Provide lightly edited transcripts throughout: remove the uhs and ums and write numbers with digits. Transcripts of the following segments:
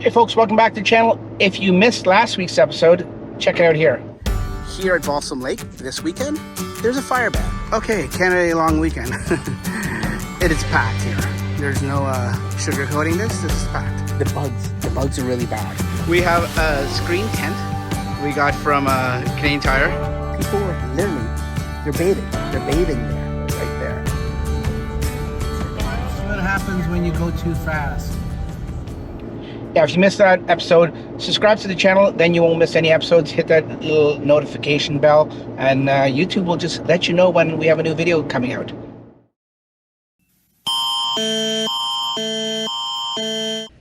Hey folks, welcome back to the channel. If you missed last week's episode, check it out here. Here at Balsam Lake this weekend, there's a fire ban. Okay, Canada Day long weekend. It is packed here. There's no sugarcoating this is packed. The bugs are really bad. We have a screen tent we got from Canadian Tire. People are literally, they're bathing there, right there. That's what happens when you go too fast. Yeah, if you missed that episode, subscribe to the channel, then you won't miss any episodes. Hit that little notification bell, and YouTube will just let you know when we have a new video coming out.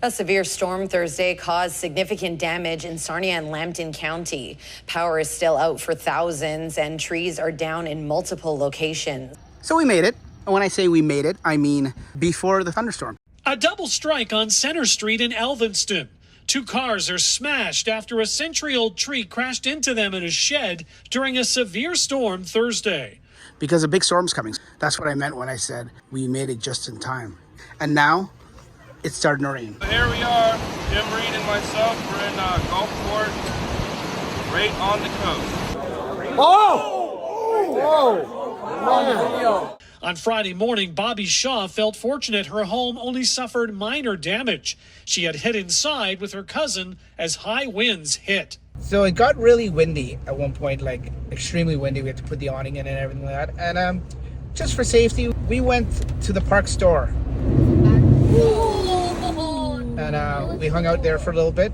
A severe storm Thursday caused significant damage in Sarnia and Lambton County. Power is still out for thousands, and trees are down in multiple locations. So we made it. And when I say we made it, I mean before the thunderstorm. A double strike on Center Street in Elvinston. Two cars are smashed after a century-old tree crashed into them in a shed during a severe storm Thursday. Because a big storm's coming. That's what I meant when I said we made it just in time. And now, it's starting to rain. Here we are, Jim Reed and myself. We're in Gulfport, right on the coast. Oh! On Friday morning, Bobby Shaw felt fortunate her home only suffered minor damage. She had hid inside with her cousin as high winds hit. So it got really windy at one point, like extremely windy. We had to put the awning in and everything like that. And just for safety, we went to the park store. And we hung out there for a little bit.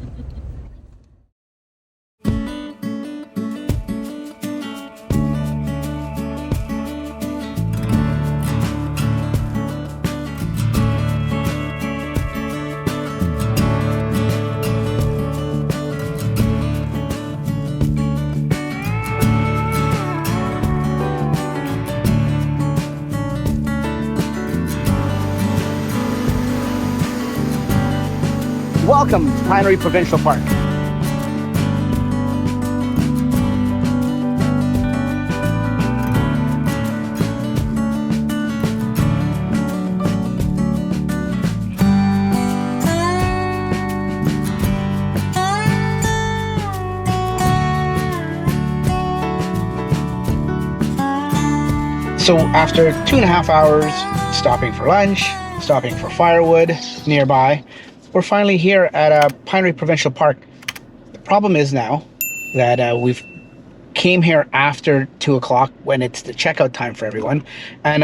Welcome to Pinery Provincial Park. So after 2.5 hours stopping for lunch, stopping for firewood nearby, we're finally here at Pinery Provincial Park. The problem is now that we've came here after 2 o'clock when it's the checkout time for everyone. And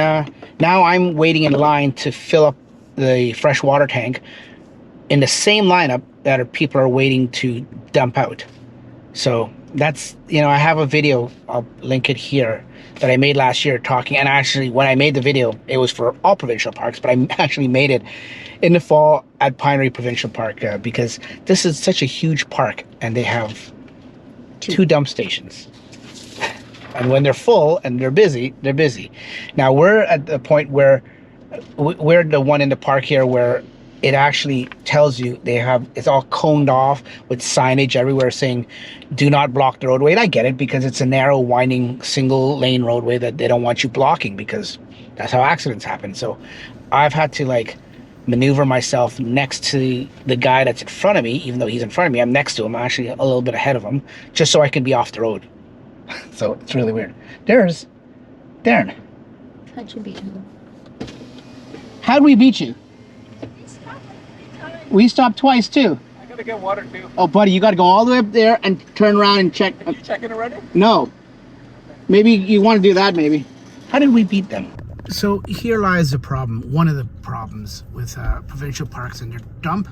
now I'm waiting in line to fill up the fresh water tank in the same lineup that people are waiting to dump out. So that's, I have a video, I'll link it here, that I made last year talking, and actually when I made the video, it was for all provincial parks, but I actually made it in the fall at Pinery Provincial Park because this is such a huge park and they have two dump stations. And when they're full and they're busy, they're busy. Now we're at the point where we're the one in the park here where it actually tells you it's all coned off with signage everywhere saying do not block the roadway. And I get it because it's a narrow, winding, single lane roadway that they don't want you blocking because that's how accidents happen. So I've had to maneuver myself next to the guy that's in front of me. Even though he's in front of me, I'm next to him. I'm actually a little bit ahead of him just so I can be off the road. So it's really weird. There's Darren. How'd you beat him? How'd we beat you? We stopped twice too. I gotta get water too. Oh, buddy, you gotta go all the way up there and turn around and check. Are you checking already? No. Maybe you want to do that, maybe. How did we beat them? So here lies the problem, one of the problems with provincial parks and their dump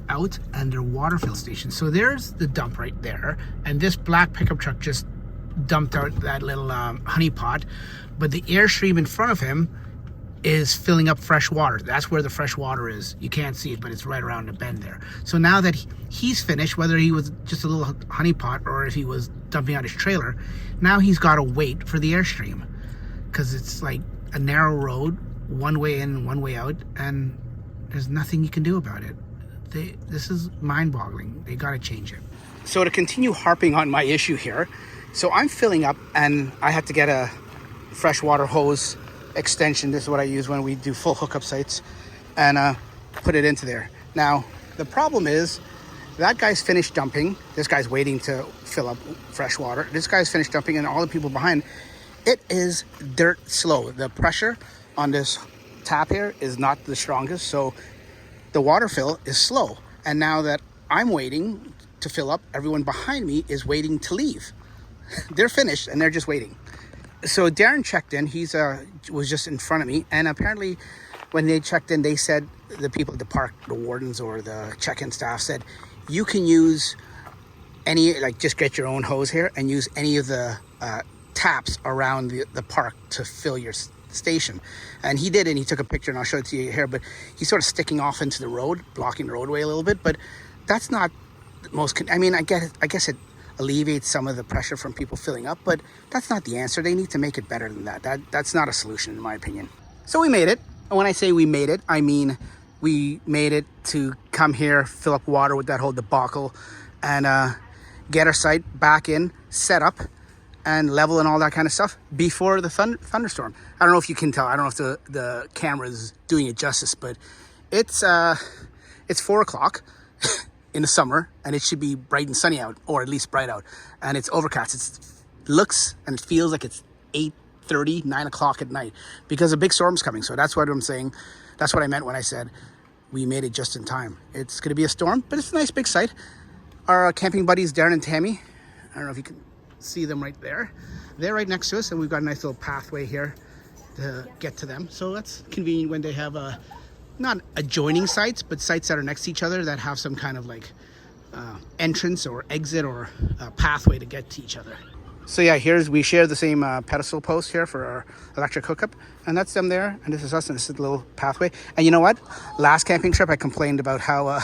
out and their water fill stations. So there's the dump right there, and this black pickup truck just dumped out that little honey pot, but the airstream in front of him is filling up fresh water. That's where the fresh water is. You can't see it, but it's right around the bend there. So now that he's finished, whether he was just a little honey pot or if he was dumping out his trailer, now he's got to wait for the airstream because it's like a narrow road, one way in, one way out, and there's nothing you can do about it. This is mind-boggling. They got to change it. So to continue harping on my issue here, so I'm filling up and I have to get a freshwater hose extension. This is what I use when we do full hookup sites, and put it into there. Now the problem is That guy's finished dumping. This guy's waiting to fill up fresh water. This guy's finished dumping, and all the people behind, it is dirt slow. The pressure on this tap here is not the strongest, so the water fill is slow. And now that I'm waiting to fill up, everyone behind me is waiting to leave. They're finished and they're just waiting. So Darren checked in. He's was just in front of me, and apparently when they checked in, they said, the people at the park, the wardens or the check-in staff said, you can use any, like, just get your own hose here and use any of the taps around the park to fill your station. And he did, and he took a picture, and I'll show it to you here, but he's sort of sticking off into the road, blocking the roadway a little bit. But that's not the most, I mean, I guess it alleviates some of the pressure from people filling up, but that's not the answer. They need to make it better than that. That's not a solution, in my opinion. So we made it. And when I say we made it, I mean we made it to come here, fill up water with that whole debacle, and get our site back in, set up, and level and all that kind of stuff before the thunderstorm. I don't know if you can tell. I don't know if the camera's doing it justice, but it's 4 o'clock in the summer, and it should be bright and sunny out, or at least bright out, and it's overcast. It looks and it feels like it's 8:30, 9 o'clock at night, because a big storm's coming. So that's what I'm saying. That's what I meant when I said we made it just in time. It's going to be a storm, but it's a nice big site. Our camping buddies, Darren and Tammy, I don't know if you can see them right there. They're right next to us, and we've got a nice little pathway here to get to them. So that's convenient when they have not adjoining sites, but sites that are next to each other that have some kind of like entrance or exit or pathway to get to each other. So yeah, we share the same pedestal post here for our electric hookup, and that's them there, and this is us, and this is the little pathway. And you know what? Last camping trip, I complained about how,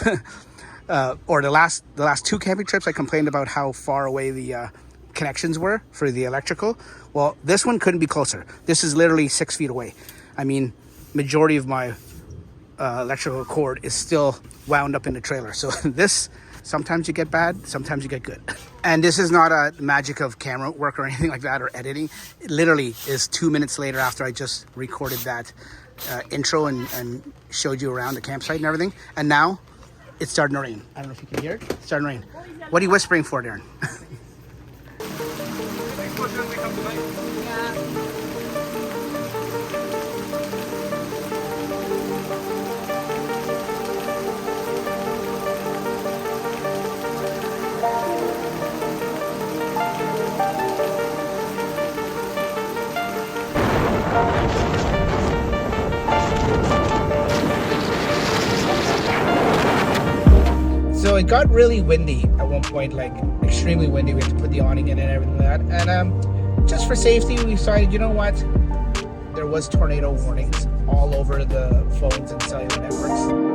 or the last 2 camping trips, I complained about how far away the connections were for the electrical. Well, this one couldn't be closer. This is literally 6 feet away. I mean, majority of my electrical cord is still wound up in the trailer. So this, sometimes you get bad, sometimes you get good. And this is not a magic of camera work or anything like that, or editing. It literally is 2 minutes later after I just recorded that intro and showed you around the campsite and everything. And now it's starting to rain. I don't know if you can hear it. It's starting to rain. What are you whispering for, Darren? So it got really windy at one point, like extremely windy. We had to put the awning in and everything like that. And just for safety, we decided, you know what? There was tornado warnings all over the phones and cellular networks.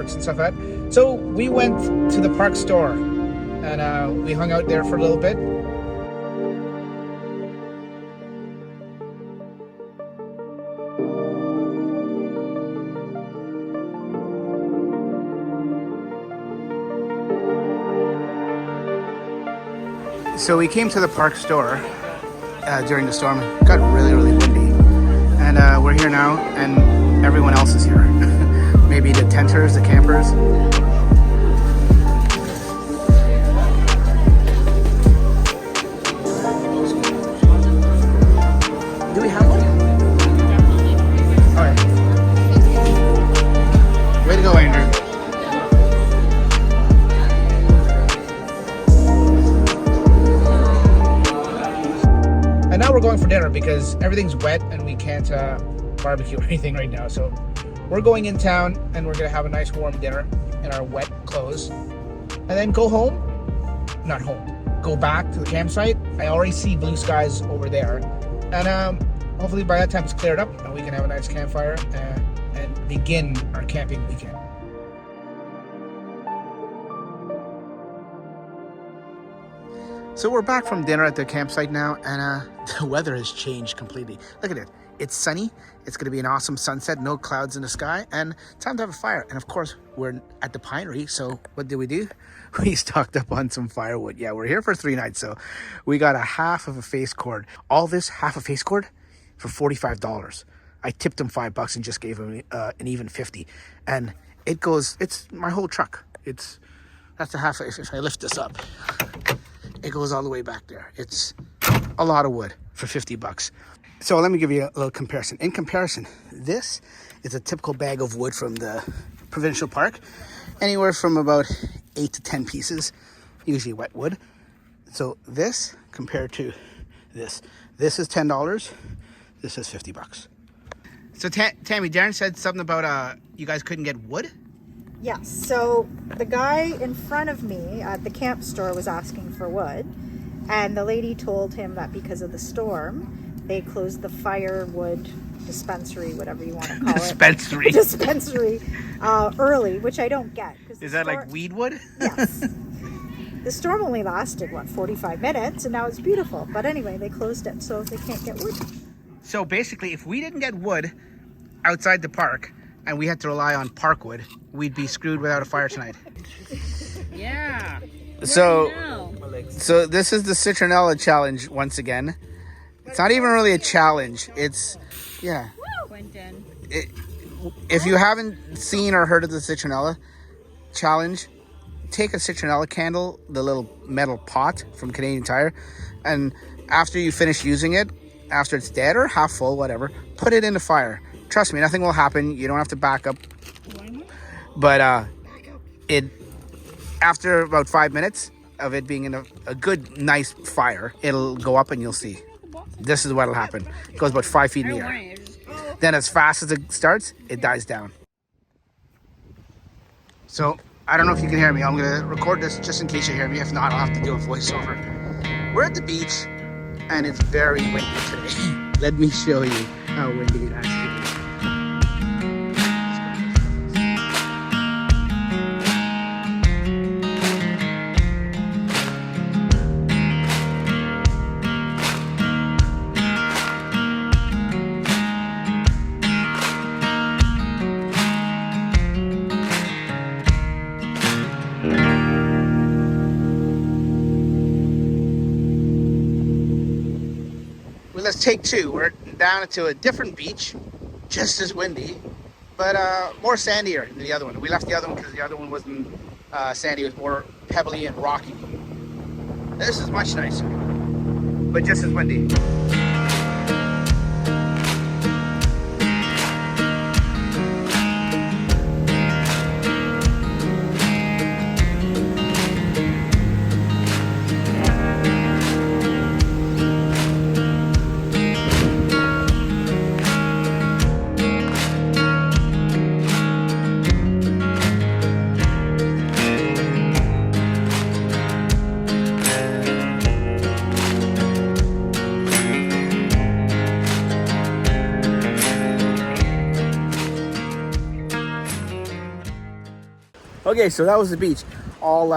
And stuff like that. So we went to the park store, and we hung out there for a little bit. So we came to the park store during the storm. It got really, really windy, and we're here now, and everyone else is here. Maybe the tenters, the campers. Do we have one? All right. Way to go, Andrew. And now we're going for dinner because everything's wet and we can't barbecue or anything right now. So we're going in town, and we're going to have a nice warm dinner in our wet clothes. And then go home. Not home. Go back to the campsite. I already see blue skies over there. And Hopefully by that time it's cleared up and we can have a nice campfire and begin our camping weekend. So we're back from dinner at the campsite now, and the weather has changed completely. Look at it. It's sunny. It's going to be an awesome sunset, no clouds in the sky, and time to have a fire. And of course, we're at the Pinery, so what did we do? We stocked up on some firewood. Yeah, we're here for 3 nights, so we got a half of a face cord. All this half a face cord for $45. I tipped them $5 and just gave them an even 50. And it goes, it's my whole truck. That's a half, if I lift this up, it goes all the way back there. It's a lot of wood for $50. So let me give you a little comparison. In comparison, this is a typical bag of wood from the provincial park. Anywhere from about 8 to 10 pieces, usually wet wood. So this compared to this is $10. This is $50. So Tammy, Darren said something about you guys couldn't get wood? Yes, so the guy in front of me at the camp store was asking for wood, and the lady told him that because of the storm, they closed the firewood dispensary, whatever you want to call Dispensary. it. Dispensary. Early, which I don't get. Is that like weed wood? Yes. The storm only lasted, 45 minutes, and now it's beautiful. But anyway, they closed it, so they can't get wood. So basically, if we didn't get wood outside the park, and we had to rely on park wood, we'd be screwed without a fire tonight. Yeah. So this is the citronella challenge once again. It's not even really a challenge. It's, yeah. Quentin. If you haven't seen or heard of the citronella challenge, take a citronella candle, the little metal pot from Canadian Tire, and after you finish using it, after it's dead or half full, whatever, put it in the fire. Trust me, nothing will happen. You don't have to back up. But after about 5 minutes of it being in a good, nice fire, it'll go up and you'll see. This is what'll happen. It goes about 5 feet in the air. Then as fast as it starts, it dies down. So, I don't know if you can hear me. I'm going to record this just in case you hear me. If not, I'll have to do a voiceover. We're at the beach, and it's very windy today. Let me show you how windy it actually is. Let's take 2. We're down to a different beach, just as windy, but more sandier than the other one. We left the other one because the other one wasn't sandy. It was more pebbly and rocky. This is much nicer, but just as windy. Okay, so that was the beach, all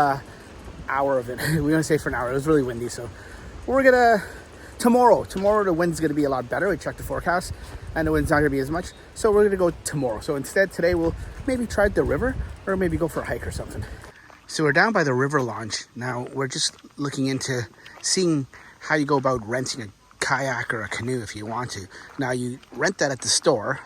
hour of it. We're gonna say for an hour. It was really windy, so we're gonna tomorrow the wind's gonna be a lot better. We checked the forecast and the wind's not gonna be as much, so we're gonna go tomorrow. So instead today we'll maybe try the river or maybe go for a hike or something. So we're down by the river launch now. We're just looking into seeing how you go about renting a kayak or a canoe if you want to. Now you rent that at the store.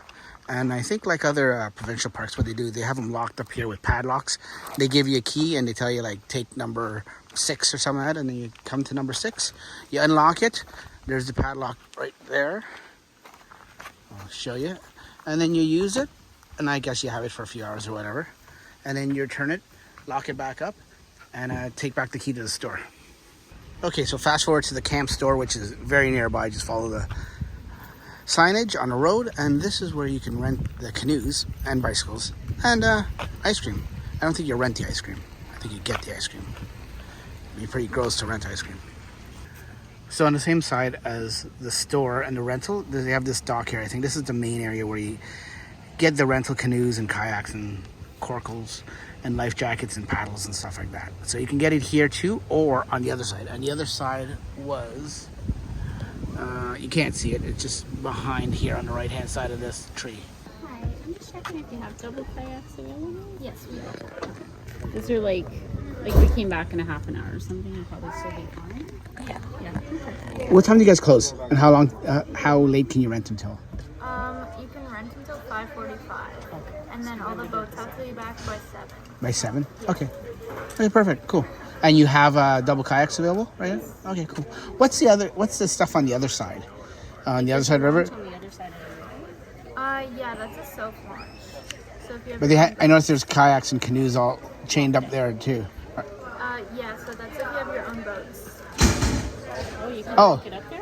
And I think like other provincial parks, what they do, they have them locked up here with padlocks. They give you a key and they tell you like take number 6 or something like that, and then you come to number 6. You unlock it. There's the padlock right there. I'll show you. And then you use it, and I guess you have it for a few hours or whatever. And then you return it, lock it back up, and take back the key to the store. Okay, so fast forward to the camp store, which is very nearby. Just follow the signage on the road, and this is where you can rent the canoes and bicycles and ice cream. I don't think you rent the ice cream. I think you get the ice cream. It'd be pretty gross to rent ice cream. So on the same side as the store and the rental, they have this dock here. I think this is the main area where you get the rental canoes and kayaks and corkles and life jackets and paddles and stuff like that. So you can get it here too, or on the other side. And the other side was, you can't see it, it's just behind here on the right hand side of this tree. Hi, I'm just checking if you have double kayaks available. Yes, we do. These are like we came back in a half an hour or something, you'll probably still be fine. Yeah. Okay. What time do you guys close? And how long, how late can you rent until? You can rent until 5:45, and then all the boats have to be back by 7. By 7? Okay. Okay, perfect, cool. And you have double kayaks available right here? Okay, cool. What's the stuff on the other side? On the other side of the river? On the other side of the river. Yeah, that's a self launch. So if you have But I noticed there's kayaks and canoes all chained up there too. yeah, so that's if you have your own boats. Oh, you can Oh. pick it up there?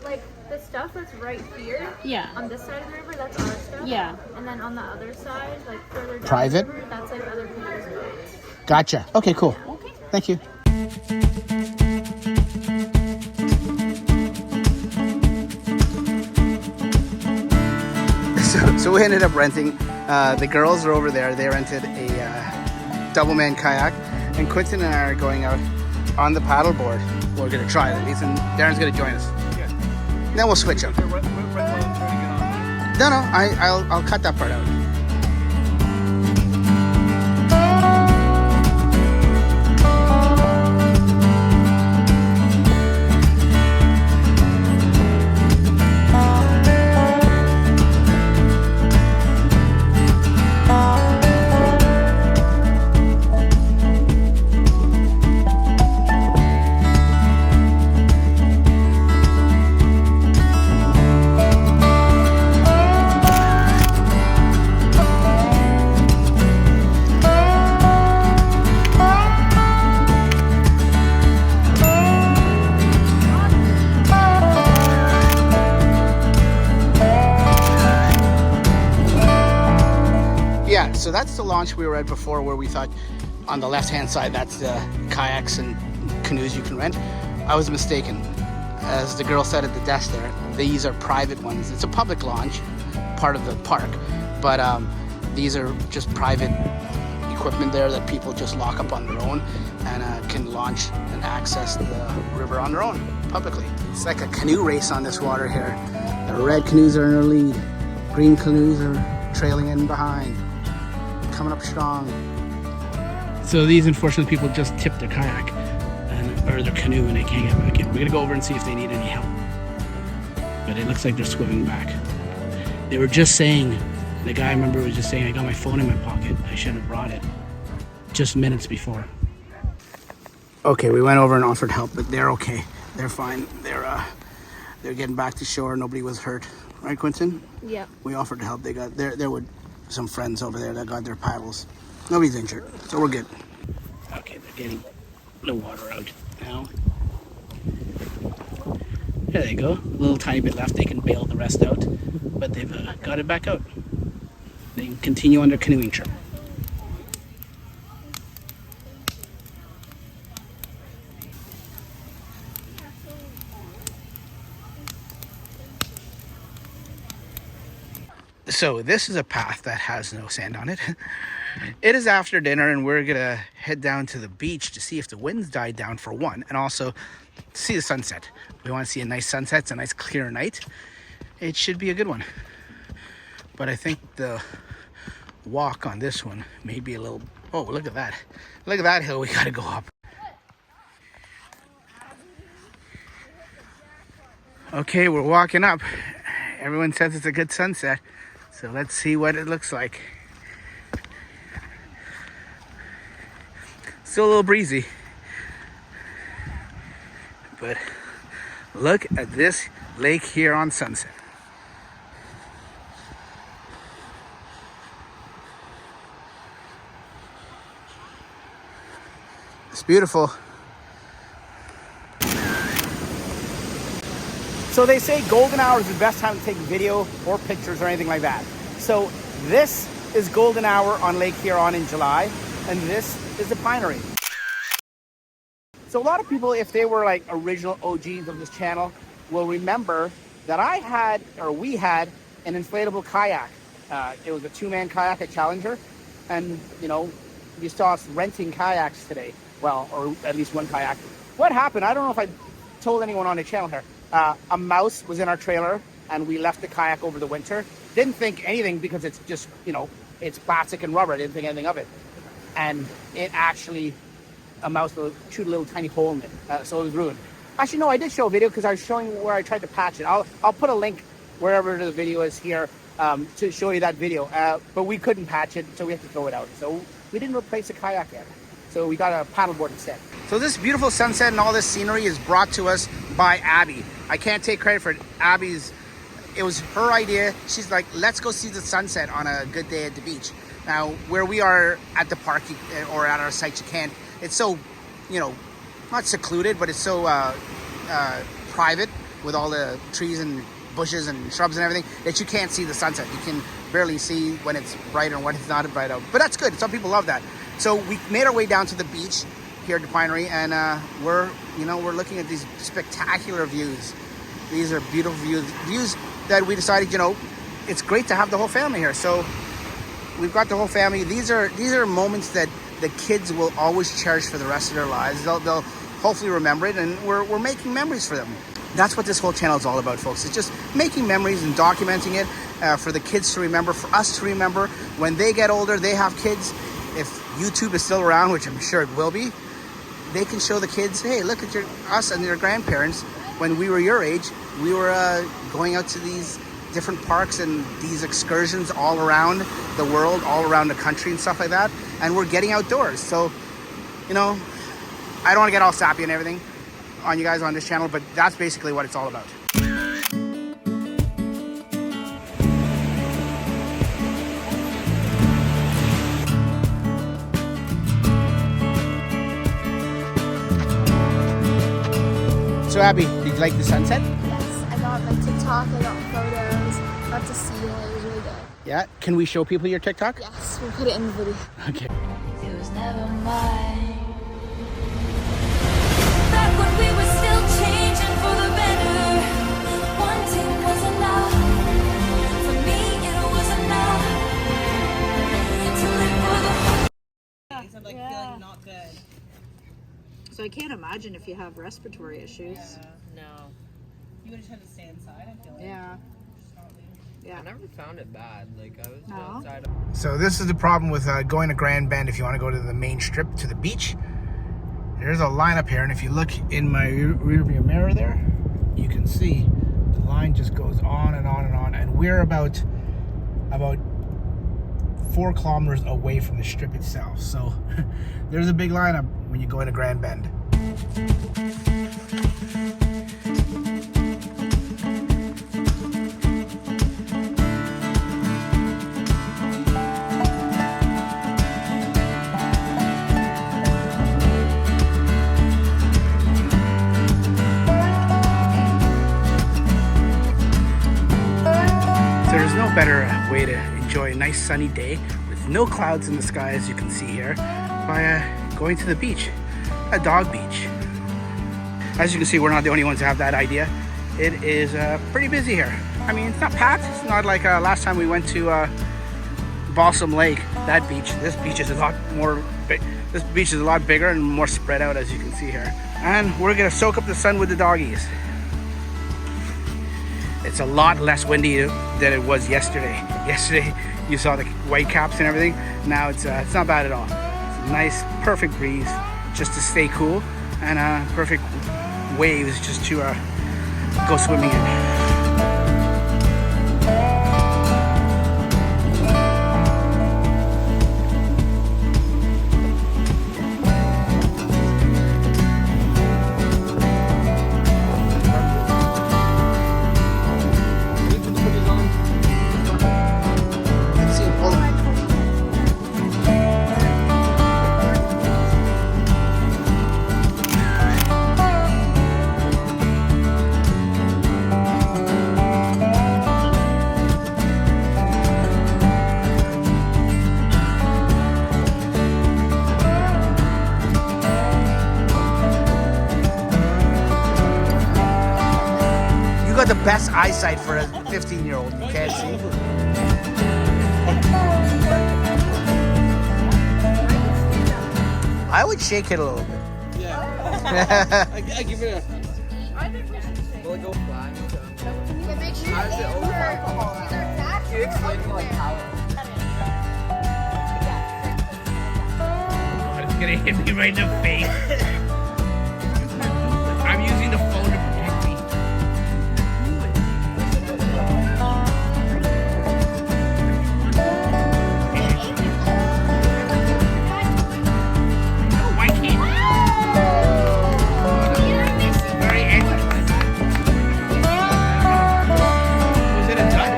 Like the stuff that's right here Yeah. on this side of the river, that's our stuff. Yeah. And then on the other side, like further down Private? the river, that's like other people's boats. Gotcha. Okay, cool. Okay. Thank you. So we ended up renting. The girls are over there. They rented a double man kayak, and Quentin and I are going out on the paddleboard. We're gonna try it at least, and Darren's gonna join us. Then we'll switch up. No, I'll cut that part out. So that's the launch we were at before, where we thought on the left-hand side, that's the kayaks and canoes you can rent. I was mistaken. As the girl said at the desk there, these are private ones. It's a public launch, part of the park, but these are just private equipment there that people just lock up on their own and can launch and access the river on their own, publicly. It's like a canoe race on this water here. The red canoes are in the lead. Green canoes are trailing in behind. Coming up strong. So these unfortunate people just tipped their kayak or their canoe and they can't get back in. We're gonna go over and see if they need any help. But it looks like they're swimming back. They were just saying, the guy I remember was just saying, I got my phone in my pocket. I should have brought it. Just minutes before. Okay, we went over and offered help, but they're okay. They're fine. They're getting back to shore. Nobody was hurt. Right, Quentin? Yeah. We offered to help. They got there were some friends over there that got their paddles. Nobody's injured, so we're good. Okay, they're getting the water out now. There they go. A little tiny bit left. They can bail the rest out, but they've got it back out. They can continue on their canoeing trip. So this is a path that has no sand on it. It is after dinner and we're gonna head down to the beach to see if the winds died down, for one, and also to see the sunset. We want to see a nice sunset. It's a nice clear night. It should be a good one. But I think the walk on this one may be a little... Oh, look at that. Look at that hill we gotta go up. Okay, we're walking up. Everyone says it's a good sunset. So let's see what it looks like. Still a little breezy. But look at this lake here on sunset. It's beautiful. So they say golden hour is the best time to take video or pictures or anything like that. So this is golden hour on Lake Huron in July, and this is the Pinery. So a lot of people, if they were like original OGs of this channel, will remember that we had an inflatable kayak. It was a 2-man kayak, a Challenger, and you know, you saw us renting kayaks today. Well, or at least one kayak. What happened? I don't know if I told anyone on the channel here. A mouse was in our trailer, and we left the kayak over the winter. Didn't think anything because it's just, you know, it's plastic and rubber. I didn't think anything of it, and it actually, a mouse chewed a little tiny hole in it, so it was ruined. Actually, no, I did show a video because I was showing where I tried to patch it. I'll put a link wherever the video is here to show you that video. But we couldn't patch it, so we had to throw it out. So we didn't replace the kayak yet. So we got a paddleboard instead. So this beautiful sunset and all this scenery is brought to us by Abby. I can't take credit for it. It was her idea. She's like, let's go see the sunset on a good day at the beach. Now, where we are at the park or at our site, you can't. It's so, you know, not secluded, but it's so private with all the trees and bushes and shrubs and everything that you can't see the sunset. You can barely see when it's bright and when it's not bright out. But that's good. Some people love that. So we made our way down to the beach here at the Pinery, and we're looking at these spectacular views. These are beautiful views that we decided, you know, it's great to have the whole family here. So we've got the whole family. These are moments that the kids will always cherish for the rest of their lives. They'll hopefully remember it, and we're making memories for them. That's what this whole channel is all about, folks. It's just making memories and documenting it for the kids to remember, for us to remember. When they get older, they have kids. If YouTube is still around, which I'm sure it will be, they can show the kids, hey, look at us and your grandparents. When we were your age, we were going out to these different parks and these excursions all around the world, all around the country and stuff like that. And we're getting outdoors. So, you know, I don't want to get all sappy and everything on you guys on this channel, but that's basically what it's all about. So Abby, did you like the sunset? Yes, I got my TikTok, I got photos, got to see it, it was really good. Yeah, can we show people your TikTok? Yes, we'll put it in the video. Okay. It was never mine. Back when we were still changing for the better, wanting was enough. For me, it was enough to live for the Of like feeling not good. So I can't imagine if you have respiratory issues. Yeah, no. You would have had to stay inside, I feel like. Yeah. I never found it bad. Like, I was No? outside. So this is the problem with going to Grand Bend if you want to go to the main strip, to the beach. There's a line up here, and if you look in my rear view mirror there, you can see the line just goes on and on and on, and we're about 4 kilometers away from the strip itself. So there's a big lineup when you go into Grand Bend. There's no better way to enjoy a nice sunny day with no clouds in the sky, as you can see here, by going to the beach, a dog beach. As you can see, we're not the only ones who have that idea. It is pretty busy here. I mean, it's not packed. It's not like last time we went to Balsam Lake, that beach. This beach is a lot more big. This beach is a lot bigger and more spread out, as you can see here. And we're gonna soak up the sun with the doggies. It's a lot less windy than it was yesterday. Yesterday, you saw the white caps and everything. Now it's not bad at all. It's a nice, perfect breeze just to stay cool, and perfect waves just to go swimming in. got the best eyesight for a 15-year-old. You can't see. I would shake it a little bit. Yeah. I give it a... I think we should shake. Will it go flat? How does it over alcohol? Can you explain to me like how it's gonna hit me right in the face. I'm using the phone to protect me. No, why can't very angry. Was it a duck?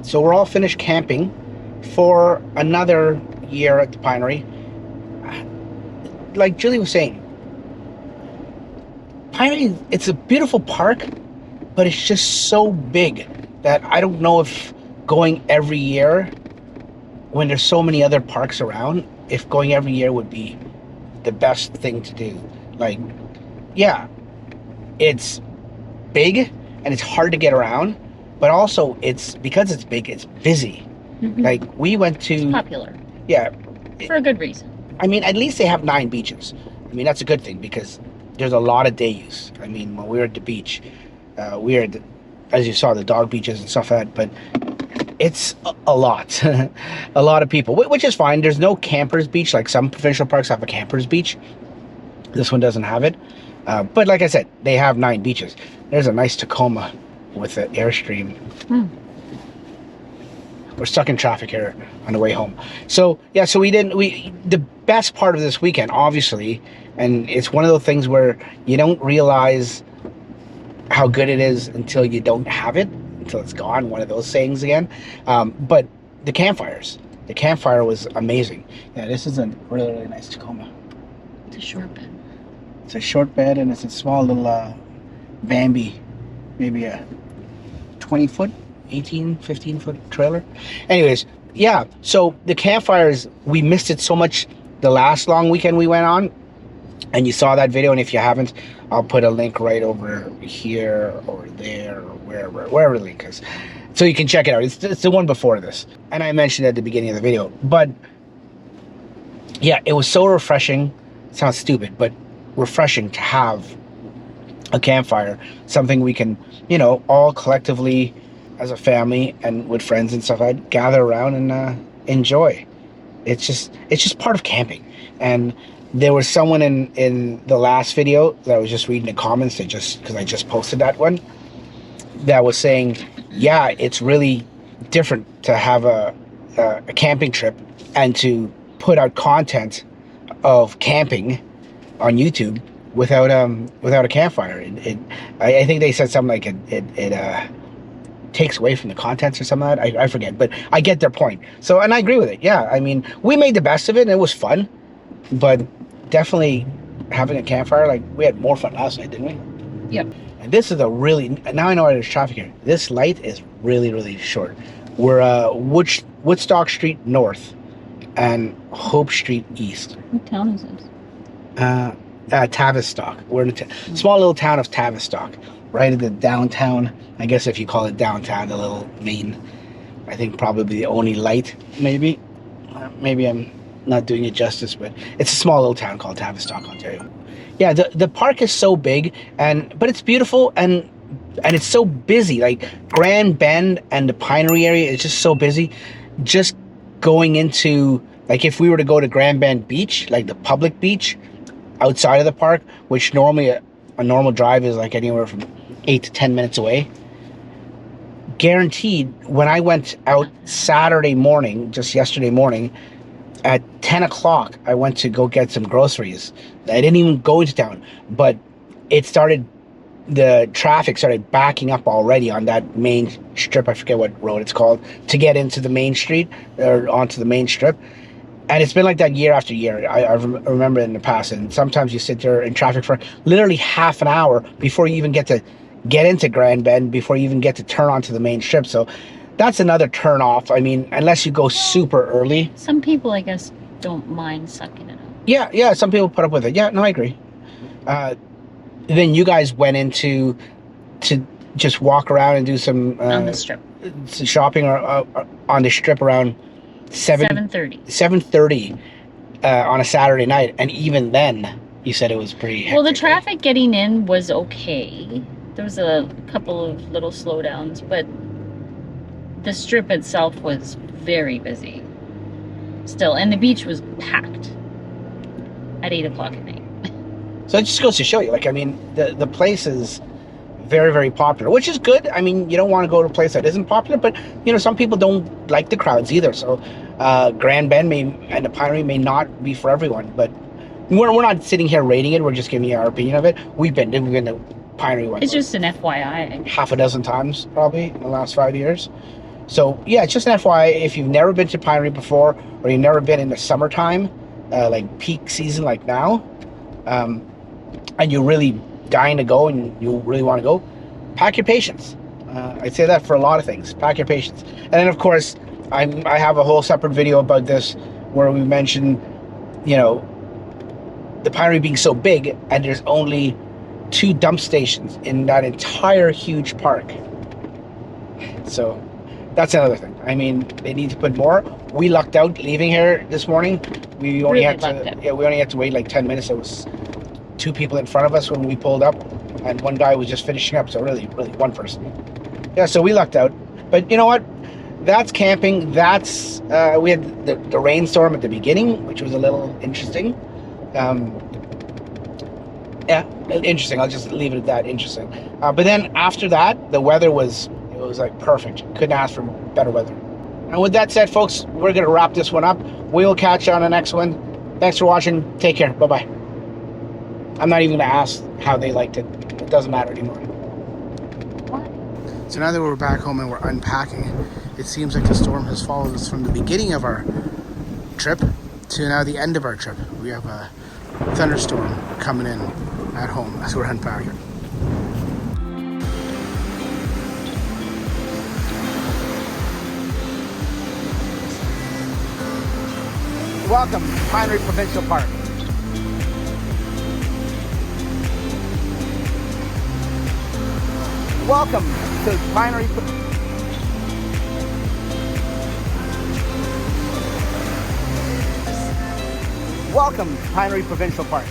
So we're all finished camping for another year at the Pinery. Like Julie was saying, Pinery, it's a beautiful park, but it's just so big that I don't know if going every year when there's so many other parks around, if going every year would be the best thing to do. Like, yeah, it's big and it's hard to get around, but also it's because it's big, it's busy. Like we went to... It's popular. Yeah. For a good reason. I mean, at least they have 9 beaches. I mean, that's a good thing because there's a lot of day use. I mean, when we were at the beach, we were at, as you saw, the dog beaches and stuff like that, but it's a lot. A lot of people, which is fine. There's no campers beach. Like some provincial parks have a campers beach. This one doesn't have it. But like I said, they have 9 beaches. There's a nice Tacoma with the Airstream. We're stuck in traffic here on the way home. So yeah, so the best part of this weekend, obviously, and it's one of those things where you don't realize how good it is until you don't have it, until it's gone, one of those sayings again. But the campfires. The campfire was amazing. Yeah, this is a really, really nice Tacoma. It's a short bed. It's a short bed and it's a small little Bambi, maybe a 20-foot, 18, 15-foot trailer. Anyways, yeah, so the campfires, we missed it so much the last long weekend we went on, and you saw that video, and if you haven't, I'll put a link right over here or there or wherever the link is, so you can check it out. It's the one before this, and I mentioned it at the beginning of the video. But yeah, it was so refreshing. It sounds stupid, but refreshing to have a campfire, something we can, you know, all collectively as a family and with friends and stuff, I'd gather around and enjoy. It's just part of camping. And there was someone in the last video that I was just reading the comments, because I just posted that one, that was saying, yeah, it's really different to have a camping trip and to put out content of camping on YouTube without a campfire. I think they said something like it takes away from the contents or something like that. I forget, but I get their point. So, and I agree with it. Yeah, I mean, we made the best of it and it was fun, but definitely having a campfire, like we had more fun last night, didn't we? Yep. And this is now I know there's traffic here. This light is really, really short. We're Woodstock Street North and Hope Street East. What town is this? Tavistock. We're in a small little town of Tavistock, right at the downtown, I guess if you call it downtown, the little main, I think probably the only light, maybe. Maybe I'm not doing it justice, but it's a small little town called Tavistock, Ontario. Yeah, the park is so big, but it's beautiful, and it's so busy. Like Grand Bend and the Pinery area is just so busy. Just going into, like if we were to go to Grand Bend Beach, like the public beach outside of the park, which normally a normal drive is like anywhere from 8 to 10 minutes away. Guaranteed, when I went out Saturday morning, just yesterday morning, at 10 o'clock, I went to go get some groceries. I didn't even go into town, but the traffic started backing up already on that main strip. I forget what road it's called, to get into the main street or onto the main strip. And it's been like that year after year. I remember in the past, and sometimes you sit there in traffic for literally half an hour before you even get into Grand Bend, before you even get to turn onto the main strip. So that's another turn off. I mean, unless you go super early. Some people, I guess, don't mind sucking it up. Yeah, some people put up with it. Yeah, no, I agree. Then you guys went into to just walk around and do some on the strip, some shopping or on the strip around 7:30 on a Saturday night, and even then you said it was pretty hectic. Well, the traffic getting in was okay. There was a couple of little slowdowns, but the strip itself was very busy still, and the beach was packed at 8 o'clock at night. So it just goes to show you, like, I mean, the place is very, very popular, which is good. I mean, you don't want to go to a place that isn't popular, but, you know, some people don't like the crowds either. So Grand Bend and the Pinery may not be for everyone, but we're not sitting here rating it. We're just giving you our opinion of it. We've been to Pinery one. It's just an FYI. Half a dozen times, probably, in the last 5 years. So, yeah, it's just an FYI. If you've never been to Pinery before, or you've never been in the summertime, like peak season like now, and you're really dying to go and you really want to go, pack your patience. I'd say that for a lot of things. Pack your patience. And then, of course, I have a whole separate video about this where we mention, you know, the Pinery being so big and there's only 2 dump stations in that entire huge park. So that's another thing. I mean, they need to put more. We lucked out leaving here this morning. We only had to wait like 10 minutes. There was 2 people in front of us when we pulled up, and one guy was just finishing up. So really one person. Yeah, so we lucked out. But you know what? That's camping. That's we had the rainstorm at the beginning, which was a little interesting. Yeah, interesting. I'll just leave it at that. Interesting. But then after that, the weather was like perfect. Couldn't ask for better weather. And with that said, folks, we're gonna wrap this one up. We will catch you on the next one. Thanks for watching. Take care. Bye bye. I'm not even gonna ask how they liked it. It doesn't matter anymore. So now that we're back home and we're unpacking, it seems like the storm has followed us from the beginning of our trip to now the end of our trip. We have a thunderstorm coming in at home as we're unpacking. Welcome to Pinery Provincial Park. Welcome to Pinery. Welcome to Pinery Provincial Park.